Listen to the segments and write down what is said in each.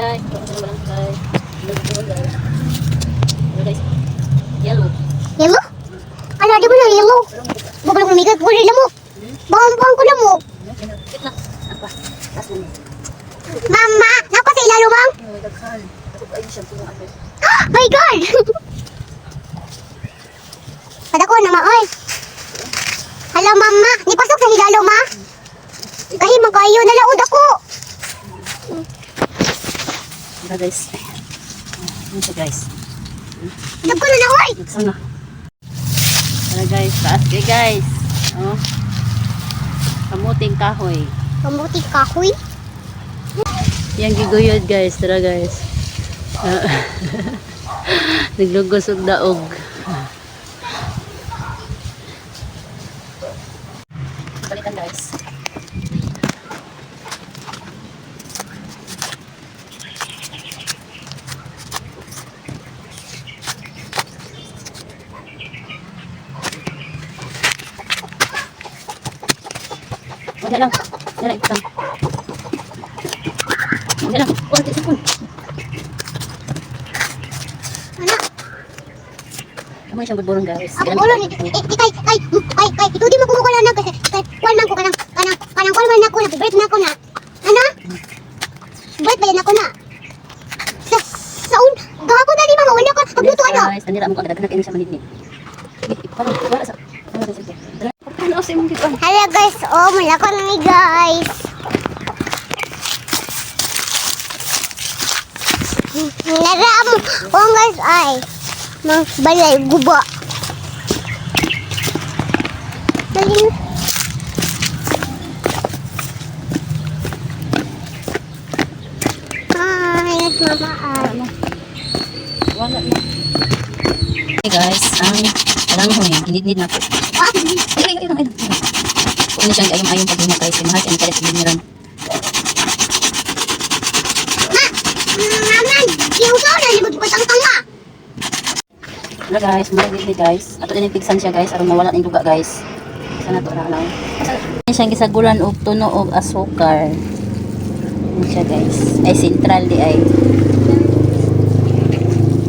guys. Ito lang guys. Ano guys? Yellow. Yellow? Ano, di mo na yellow? Bukal ko migat, bukal na mo. Bang ko na mo. Wait na. Apa? Last one. Mama, nako sa ilalo, Mang. Daghan. Ako pa ayun siya kung ano. My God! Padako na, Ma, oy. Hala, Mama, ni pasok sa ilalo, Ma. Kahit magayo, nalaod ako. Ito guys. Ano siya guys? Nagko na na, oy. Sana. Tara guys, taas kayo guys. Oh. Kamuting kahoy. Kamuti kahoy. Yang giguyod guys, tara guys. Naglugos og daog. Palitan guys. Wala lang. Wala lang. Wala lang. Wala lang. Ano? Kamay siyang budburong guys. Ako ulo ni kay ito di mo kumukuha na kasi kay kuan man ko kanang kuan man ako na break na ako na. Ano? Break ba yan ako na? Saun gago na ni mga wala ko pagluto ano? Guys, tanira mo ko dagan na siya manidni. Parang wala sa. Ano sa imong gikuan? Hello guys, oh mula ko na ni guys. Naram, oh guys ay mang balay guba. Dali. Ay, mama ay. Wala na. Hey guys, ang kalanghon yan, hinidnid na po. Ay. Kung na siyang ayong pag-inom guys, mahal ang kalit biniran. Naman, yung sa na libot ko tangtang. Wala guys, mahal guys. Ato din yung pigsan siya guys, aron mawala ng duga guys. Sana to na lang. Yan siyang gisagulan og tuno og asukar. Yan siya guys. Ay sentral di ay.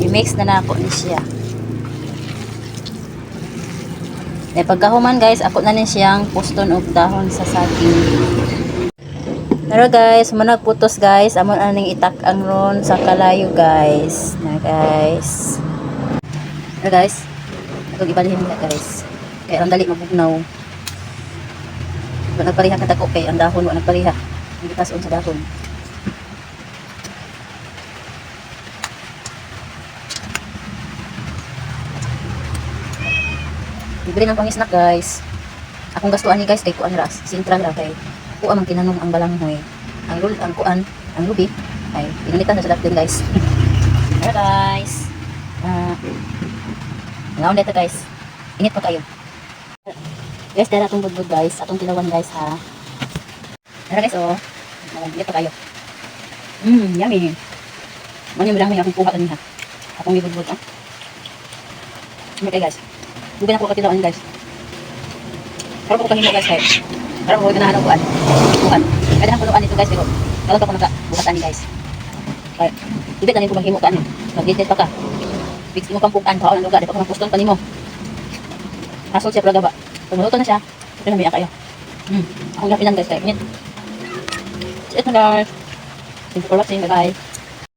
I-mix na ako ni siya. Eh pagkahuman guys, ako na ni siyang puston og dahon sa saging. Pero guys, manag putos guys, amon aning itak ang ron sa kalayo guys. Na guys. Pero guys, ako gibalhin na guys. Kaya ang dali mabugnaw. Wala nagpariha ka tako kay ang dahon wala nagpariha. Hindi tason sa dahon. Libre ng pang-snack guys. Akong gastuan ni guys kay kuan ras, sentral ra kay kuan ang kinanong ang balanghoy. Ang kuan, ang ruby ay pinilitan na sa daptin guys. Hello guys. Ngaon dito guys. Init pa kayo. Guys, dara atong budbud guys, atong tilawan guys ha. Dara guys oh. Init pa kayo. Yummy. Mani mo lang may akong kuha kanina. Atong ibudbud ah. Okay guys. Bukan ako katilawan guys. Pero ko kahimo guys guys. Pero ko ganahan ang kuan. Bukan. Kada nang puluan ito guys pero kalau ko naka-bukatan ni guys. Kaya dili tanin ko maghimo kan. Mag-edit pa ka. Big mo pang pukan pa ang lugar, pa ko puston pa nimo. Hasol siya praga ba. Tumuto na siya. Ito na biya kayo. Ako gapinan guys kay. Ito na guys. Thank you for watching. Bye bye.